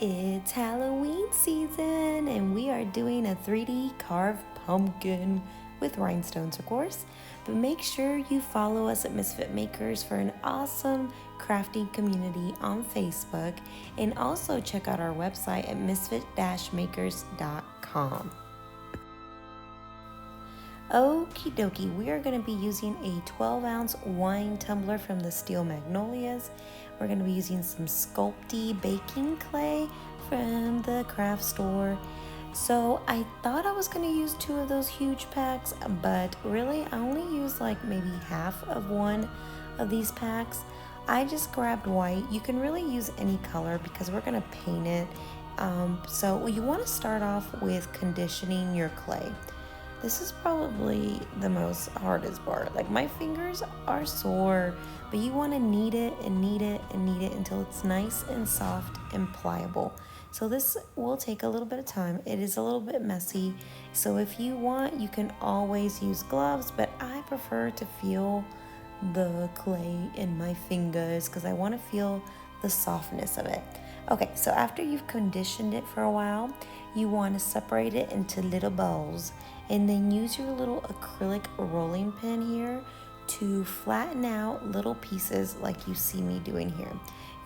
It's Halloween season and we are doing a 3D carved pumpkin with rhinestones, of course. But make sure you follow us at Misfit Makers for an awesome crafting community on Facebook, and also check out our website at misfit-makers.com. Okie dokie, we are going to be using a 12-ounce wine tumbler from the Steel Magnolias. We're going to be using some Sculpty Baking Clay from the craft store. So I thought I was going to use 2 of those huge packs, but really I only used like maybe half of one of these packs. I just grabbed white. You can really use any color because we're going to paint it. So you want to start off with conditioning your clay. This is probably the most hardest part. Like, my fingers are sore, but you want to knead it and knead it and knead it until it's nice and soft and pliable. So this will take a little bit of time. It is a little bit messy. So if you want, you can always use gloves, but I prefer to feel the clay in my fingers because I want to feel the softness of it. Okay, so after you've conditioned it for a while, you want to separate it into little balls, and then use your little acrylic rolling pin here to flatten out little pieces like you see me doing here.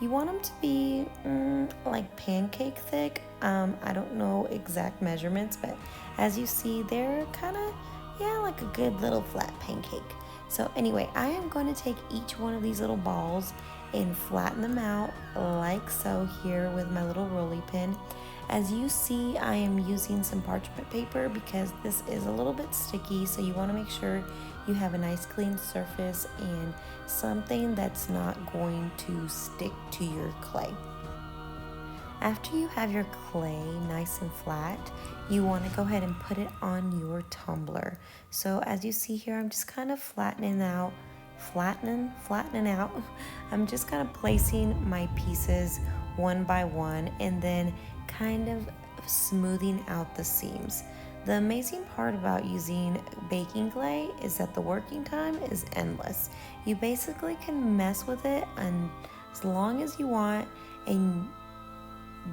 You want them to be like pancake thick. I don't know exact measurements, but as you see, they're kind of, like a good little flat pancake. So anyway, I am going to take each one of these little balls and flatten them out like so here with my little rolly pin. As you see, I am using some parchment paper because this is a little bit sticky, so you want to make sure you have a nice clean surface and something that's not going to stick to your clay. After you have your clay nice and flat, you want to go ahead and put it on your tumbler. So as you see here, I'm just kind of flattening out. I'm just kind of placing my pieces one by one and then kind of smoothing out the seams. The amazing part about using baking clay is that the working time is endless. You basically can mess with it as long as you want, and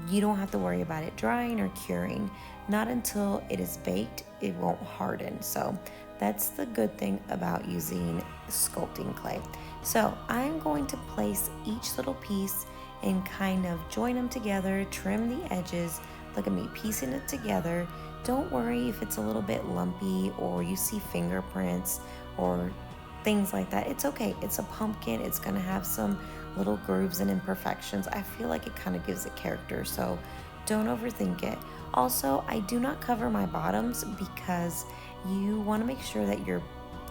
you don't have to worry about it drying or curing. Not until it is baked, it won't harden. So that's the good thing about using sculpting clay. So I'm going to place each little piece and kind of join them together, trim the edges. Look at me piecing it together. Don't worry if it's a little bit lumpy or you see fingerprints or things like that. It's okay. It's a pumpkin. It's going to have some little grooves and imperfections. I feel like it kind of gives it character, so don't overthink it. Also, I do not cover my bottoms because you want to make sure that your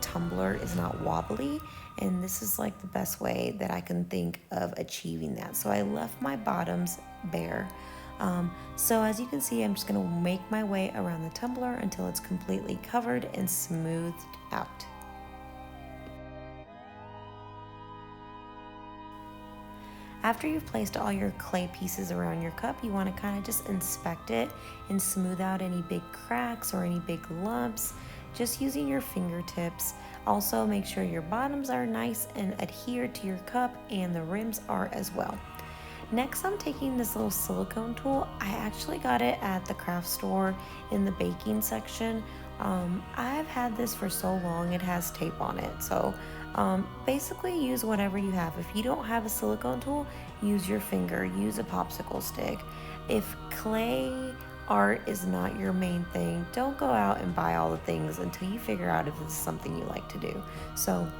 tumbler is not wobbly, and this is like the best way that I can think of achieving that. So I left my bottoms bare. So as you can see, I'm just going to make my way around the tumbler until it's completely covered and smoothed out. After you've placed all your clay pieces around your cup, you want to kind of just inspect it and smooth out any big cracks or any big lumps, just using your fingertips. Also, make sure your bottoms are nice and adhered to your cup, and the rims are as well. Next, I'm taking this little silicone tool. I actually got it at the craft store in the baking section. I've had this for so long, it has tape on it. So basically use whatever you have. If you don't have a silicone tool, use your finger, use a popsicle stick. If clay art is not your main thing, don't go out and buy all the things until you figure out if this is something you like to do. So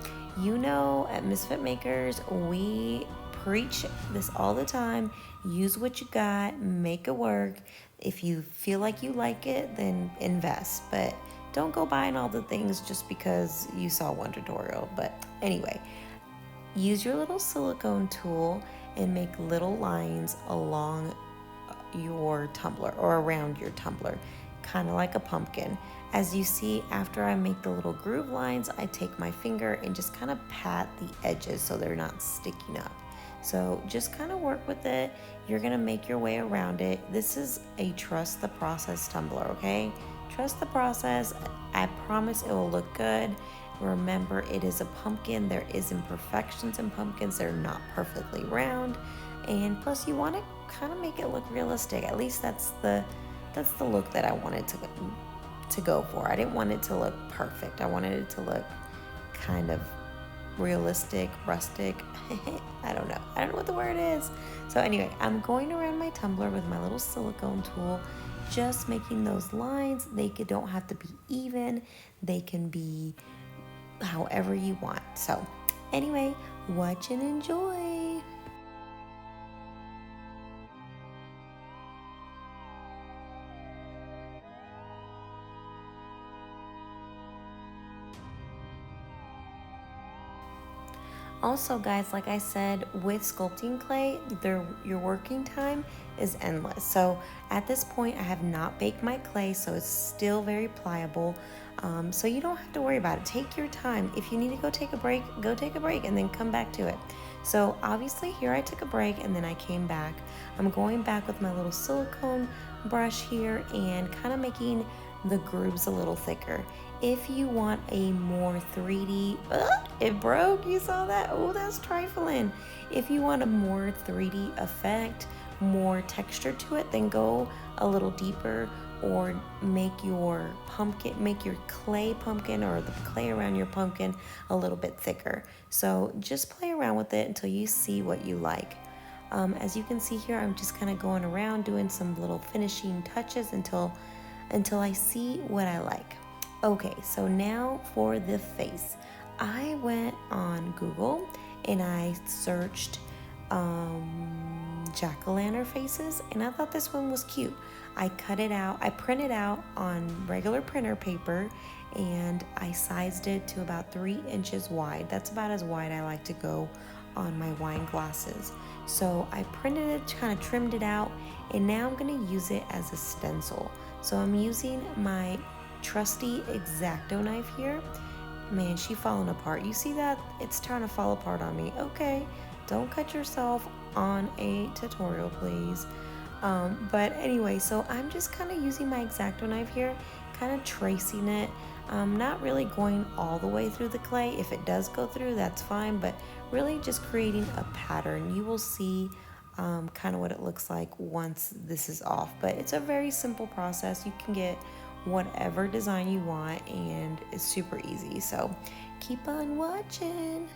at Misfit Makers, we preach this all the time. Use what you got, make it work. If you feel like you like it, then invest, but don't go buying all the things just because you saw one tutorial. But anyway, use your little silicone tool and make little lines along your tumbler or around your tumbler, kind of like a pumpkin. As you see, after I make the little groove lines, I take my finger and just kind of pat the edges so they're not sticking up. So just kind of work with it. You're gonna make your way around it. This is a trust the process tumbler, okay? Trust the process. I promise it will look good. Remember, it is a pumpkin. There is imperfections in pumpkins. They're not perfectly round. And plus you want to kind of make it look realistic. At least that's the look that I wanted to go for. I didn't want it to look perfect. I wanted it to look kind of realistic, rustic. I don't know what the word is. So anyway, I'm going around my tumbler with my little silicone tool, just making those lines. They don't have to be even. They can be however you want. So anyway, watch and enjoy. Also, guys, like I said, with sculpting clay, your working time is endless. So at this point, I have not baked my clay, so it's still very pliable. So you don't have to worry about it. Take your time. If you need to go take a break, and then come back to it. So obviously here I took a break and then I came back. I'm going back with my little silicone brush here and kind of making the grooves a little thicker. If you want a more 3D, it broke, you saw that? Oh, that's trifling. If you want a more 3D effect, more texture to it, then go a little deeper or make your clay pumpkin or the clay around your pumpkin a little bit thicker. So just play around with it until you see what you like. As you can see here, I'm just kind of going around doing some little finishing touches until I see what I like. Okay, so now for the face. I went on Google and I searched jack-o'-lantern faces, and I thought this one was cute. I cut it out, I printed out on regular printer paper, and I sized it to about 3 inches wide. That's about as wide I like to go on my wine glasses. So I printed it, kind of trimmed it out, and now I'm gonna use it as a stencil. So I'm using my trusty exacto knife here. Man, she's falling apart. You see that? It's trying to fall apart on me. Okay, don't cut yourself on a tutorial, please. But anyway, so I'm just kind of using my exacto knife here, kind of tracing it. Not really going all the way through the clay. If it does go through, that's fine, but really just creating a pattern. You will see kind of what it looks like once this is off, but it's a very simple process. You can get whatever design you want and it's super easy, so keep on watching.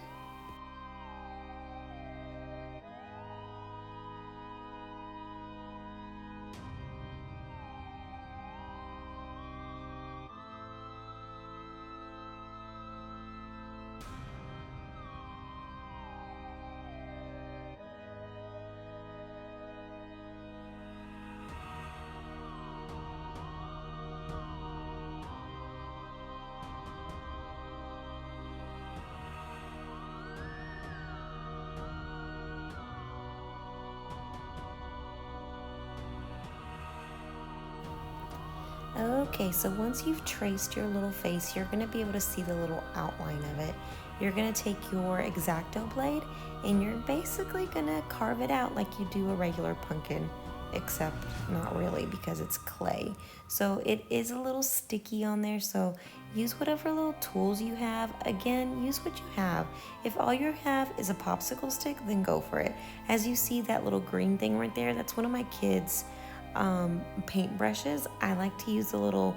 Okay, so once you've traced your little face, you're going to be able to see the little outline of it. You're going to take your exacto blade and you're basically going to carve it out like you do a regular pumpkin, except not really because it's clay. So it is a little sticky on there, so use whatever little tools you have. Again, use what you have. If all you have is a popsicle stick, then go for it. As you see that little green thing right there, that's one of my kids' paint brushes. I like to use the little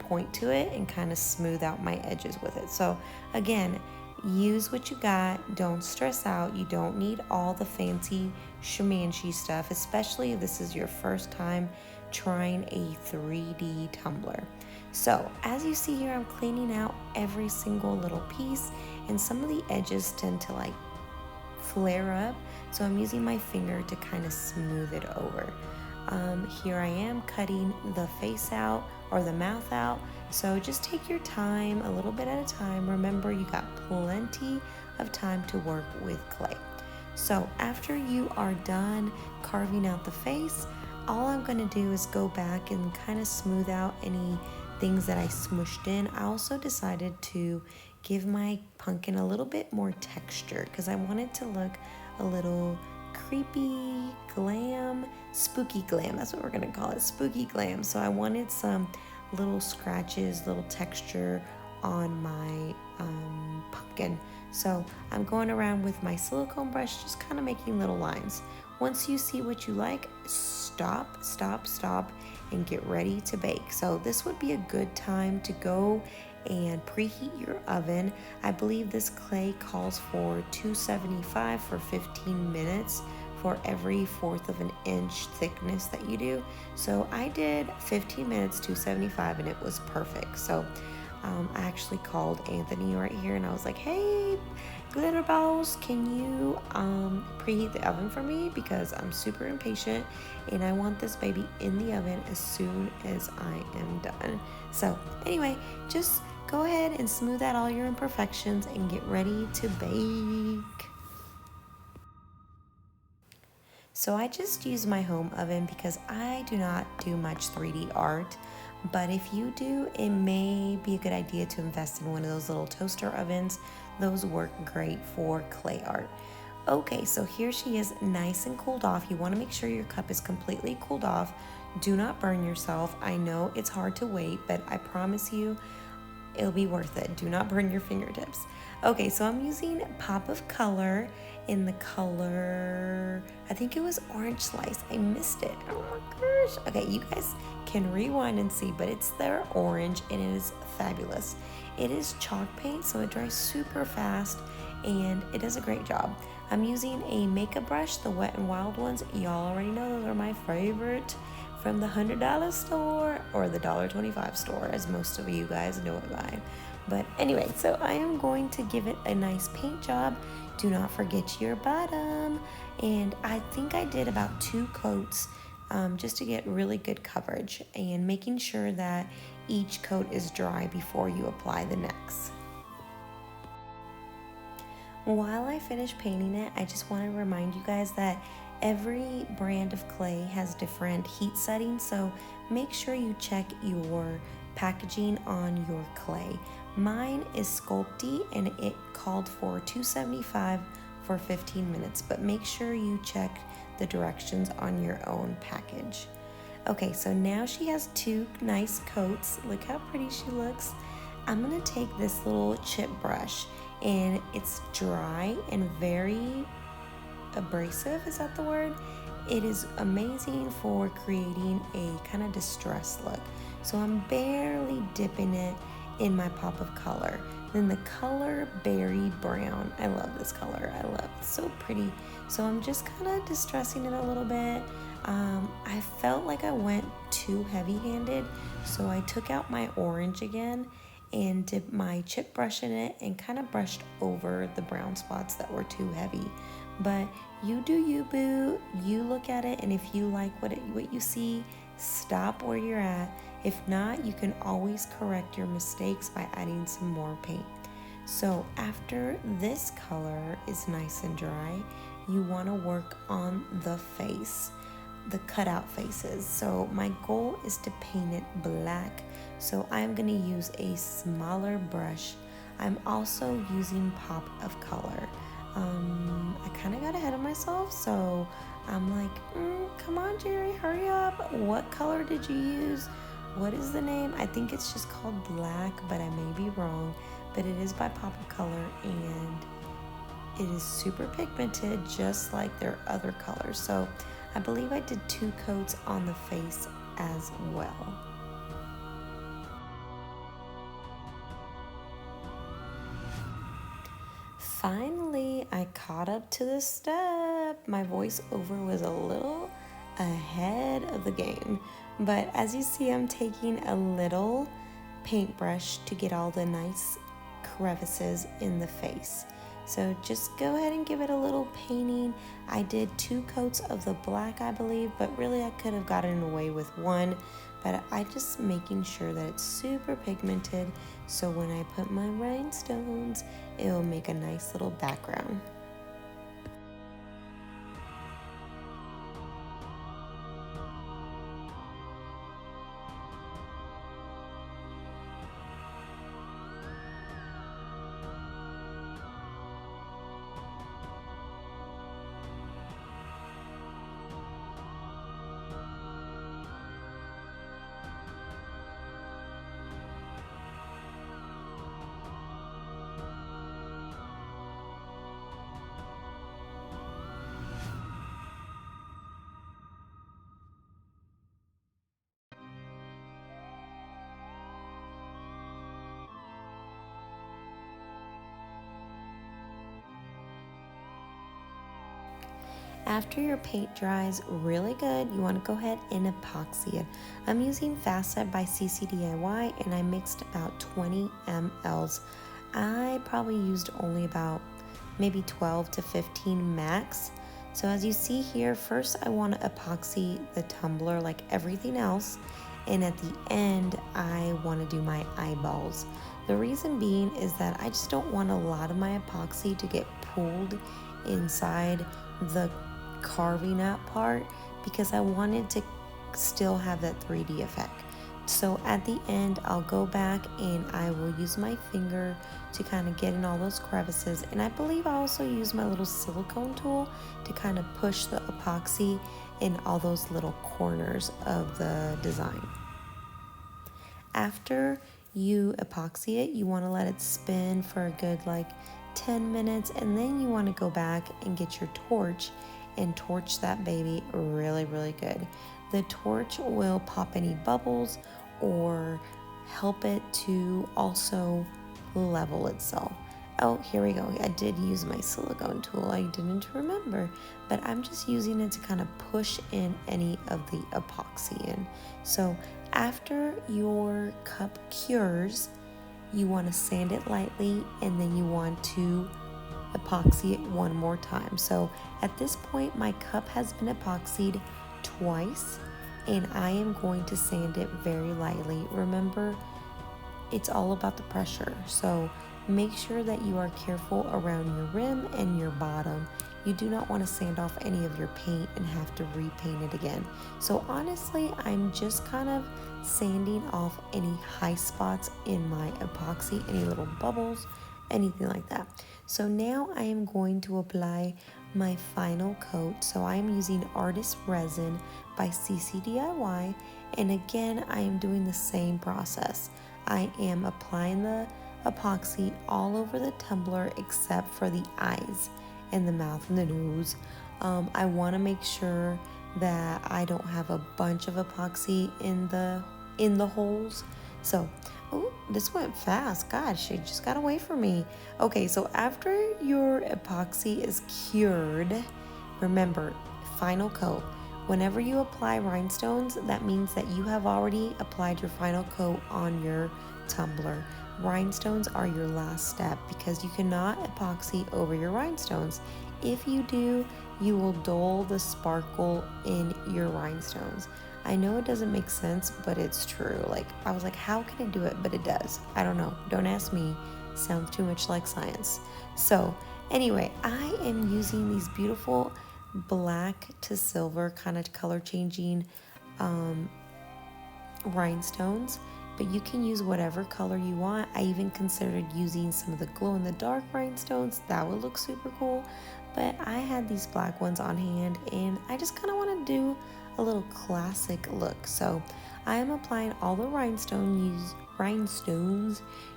point to it and kind of smooth out my edges with it. So again, use what you got. Don't stress out. You don't need all the fancy schmancy stuff, especially if this is your first time trying a 3D tumbler. So as you see here, I'm cleaning out every single little piece, and some of the edges tend to like flare up, so I'm using my finger to kind of smooth it over. Here I am cutting the face out or the mouth out, so just take your time, a little bit at a time. Remember, you got plenty of time to work with clay. So after you are done carving out the face, all I'm going to do is go back and kind of smooth out any things that I smushed in. I also decided to give my pumpkin a little bit more texture because I want it to look a little creepy, glam, spooky glam. That's what we're gonna call it, spooky glam. So I wanted some little scratches, little texture on my pumpkin. So I'm going around with my silicone brush, just kind of making little lines. Once you see what you like, stop, stop, stop, and get ready to bake. So this would be a good time to go and preheat your oven. I believe this clay calls for 275 for 15 minutes for every 1/4 of an inch thickness that you do. So I did 15 minutes, 275, and it was perfect. So I actually called Anthony right here and I was like, hey, Glitter Balls, can you preheat the oven for me? Because I'm super impatient and I want this baby in the oven as soon as I am done. So anyway, just go ahead and smooth out all your imperfections and get ready to bake. So I just use my home oven because I do not do much 3D art. But if you do, it may be a good idea to invest in one of those little toaster ovens. Those work great for clay art. Okay, so here she is, nice and cooled off. You want to make sure your cup is completely cooled off. Do not burn yourself. I know it's hard to wait, but I promise you it'll be worth it. Do not burn your fingertips. Okay, so I'm using Pop of Color in the color, I think it was Orange Slice. I missed it. Oh my gosh. Okay, you guys can rewind and see, but it's their orange and it is fabulous. It is chalk paint, so it dries super fast and it does a great job. I'm using a makeup brush, the Wet n Wild ones. Y'all already know those are my favorite from the $100 store or the $1.25 store, as most of you guys know it by. But anyway, so I am going to give it a nice paint job. Do not forget your bottom. And I think I did about 2 coats just to get really good coverage and making sure that each coat is dry before you apply the next. While I finish painting it, I just want to remind you guys that every brand of clay has different heat settings, so make sure you check your packaging on your clay. Mine is Sculpty and it called for 275 for 15 minutes, but make sure you check the directions on your own package. Okay, so now she has 2 nice coats. Look how pretty she looks. I'm gonna take this little chip brush and it's dry and very abrasive, is that the word? It is amazing for creating a kind of distressed look. So I'm barely dipping it in my Pop of Color. Then the color Berry Brown. I love this color. I love it. It's so pretty. So I'm just kind of distressing it a little bit. I felt like I went too heavy-handed, so I took out my orange again and dipped my chip brush in it and kind of brushed over the brown spots that were too heavy. But you do you, boo. You look at it, and if you like what you see, stop where you're at. If not, you can always correct your mistakes by adding some more paint. So after this color is nice and dry, you want to work on the face, the cutout faces. So my goal is to paint it black, so I'm going to use a smaller brush. I'm also using Pop of Color. I kind of got ahead of myself, so I'm like, come on, Jerry, hurry up. What color did you use? What is the name? I think it's just called black, but I may be wrong. But it is by Pop of Color, and it is super pigmented, just like their other colors. So I believe I did 2 coats on the face as well. Finally, I caught up to the step. My voiceover was a little ahead of the game. But as you see, I'm taking a little paintbrush to get all the nice crevices in the face. So just go ahead and give it a little painting. I did 2 coats of the black, I believe, but really I could have gotten away with 1. But I just making sure that it's super pigmented, so when I put my rhinestones, it will make a nice little background. After your paint dries really good, you want to go ahead and epoxy it. I'm using Fast Set by CCDIY, and I mixed about 20 mLs. I probably used only about maybe 12 to 15 max. So as you see here, first I want to epoxy the tumbler like everything else, and at the end I want to do my eyeballs. The reason being is that I just don't want a lot of my epoxy to get pulled inside the carving out part, because I wanted to still have that 3D effect. So at the end, I'll go back and I will use my finger to kind of get in all those crevices. And I believe I also use my little silicone tool to kind of push the epoxy in all those little corners of the design. After you epoxy it, you want to let it spin for a good like 10 minutes, and then you want to go back and get your torch and torch that baby really good. The torch will pop any bubbles or help it to also level itself. Oh, here we go. I did use my silicone tool. I didn't remember, but I'm just using it to kind of push in any of the epoxy in. So after your cup cures, you want to sand it lightly, and then you want to epoxy it one more time. So at this point, my cup has been epoxied twice, and I am going to sand it very lightly. Remember, it's all about the pressure. So make sure that you are careful around your rim and your bottom. You do not want to sand off any of your paint and have to repaint it again. So honestly, I'm just kind of sanding off any high spots in my epoxy, any little bubbles, anything like that. So now I am going to apply my final coat. So I am using Artist Resin by CCDIY, and again I am doing the same process. I am applying the epoxy all over the tumbler except for the eyes and the mouth and the nose. I want to make sure that I don't have a bunch of epoxy in the holes. So oh, this went fast. Gosh, it just got away from me. Okay, so after your epoxy is cured, remember, final coat. Whenever you apply rhinestones, that means that you have already applied your final coat on your tumbler. Rhinestones are your last step because you cannot epoxy over your rhinestones. If you do, you will dull the sparkle in your rhinestones. I know it doesn't make sense, but it's true. Like, I was like, how can it do it? But it does. I don't know. Don't ask me. Sounds too much like science. So anyway, I am using these beautiful black to silver kind of color changing rhinestones, but you can use whatever color you want. I even considered using some of the glow in the dark rhinestones. That would look super cool, but I had these black ones on hand and I just kind of want to do a little classic look. So I am applying all the rhinestones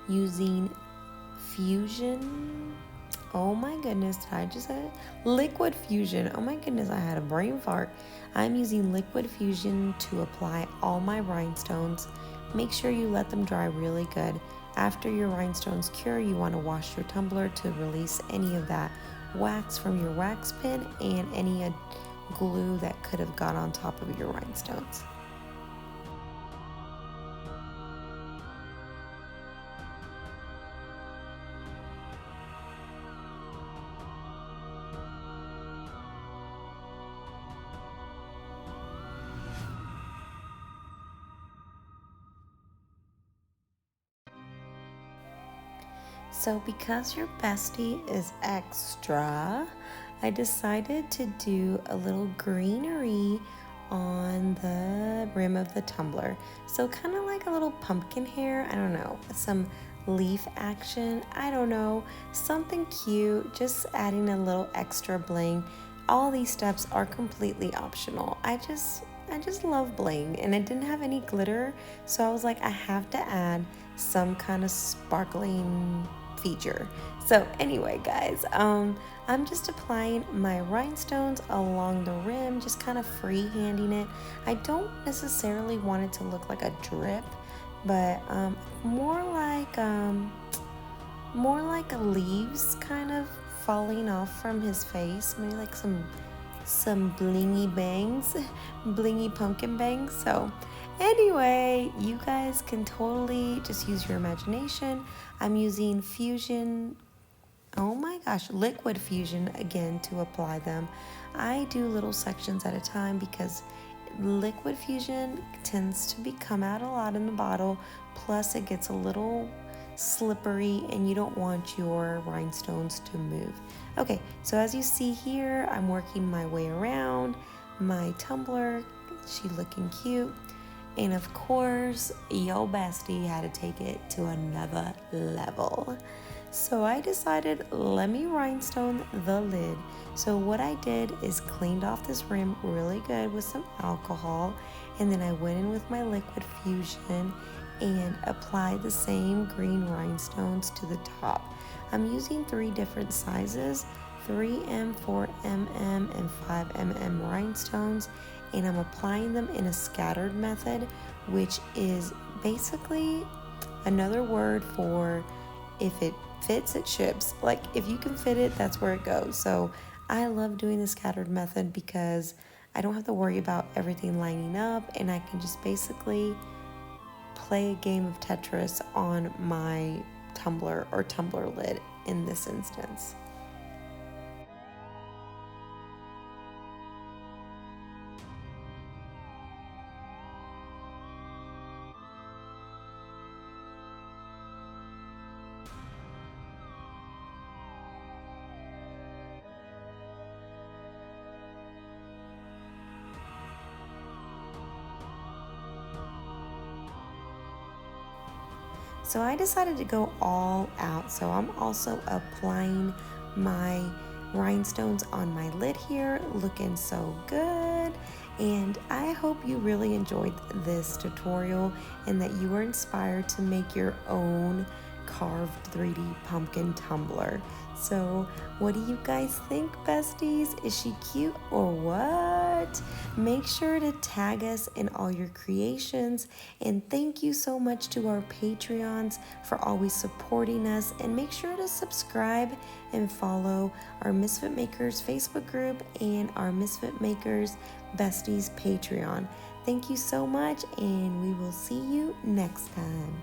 using Fusion. Oh my goodness, did I just say Liquid Fusion? Oh my goodness, I had a brain fart. I'm using Liquid Fusion to apply all my rhinestones. Make sure you let them dry really good. After your rhinestones cure, you want to wash your tumbler to release any of that wax from your wax pen and any glue that could have got on top of your rhinestones. So because your bestie is extra, I decided to do a little greenery on the rim of the tumbler. So kind of like a little pumpkin hair, I don't know, some leaf action, I don't know, something cute, just adding a little extra bling. All these steps are completely optional. I just love bling, and it didn't have any glitter, so I was like, I have to add some kind of sparkling feature. So anyway, guys, I'm just applying my rhinestones along the rim, just kind of free-handing it. I don't necessarily want it to look like a drip, but more like leaves kind of falling off from his face, maybe like some some blingy bangs, blingy pumpkin bangs. So anyway, you guys can totally just use your imagination. I'm using fusion, oh my gosh, liquid fusion again to apply them. I do little sections at a time because liquid fusion tends to come out a lot in the bottle, plus it gets a little slippery and you don't want your rhinestones to move. Okay, so as you see here, I'm working my way around my tumbler. She looking cute. And of course, yo bestie had to take it to another level. So I decided, let me rhinestone the lid. So what I did is cleaned off this rim really good with some alcohol, and then I went in with my liquid fusion and applied the same green rhinestones to the top. I'm using 3 different sizes, 3mm, 4mm, and 5mm rhinestones, and I'm applying them in a scattered method, which is basically another word for if it fits, it ships. Like if you can fit it, that's where it goes. So I love doing the scattered method because I don't have to worry about everything lining up, and I can just basically play a game of Tetris on my tumbler or tumbler lid in this instance. So I decided to go all out. So I'm also applying my rhinestones on my lid here, looking so good. And I hope you really enjoyed this tutorial and that you were inspired to make your own carved 3D pumpkin tumbler. So what do you guys think, besties? Is she cute or what? Make sure to tag us in all your creations, and thank you so much to our Patreons for always supporting us, and make sure to subscribe and follow our Misfit Makers Facebook group and our Misfit Makers Besties Patreon. Thank you so much, and we will see you next time.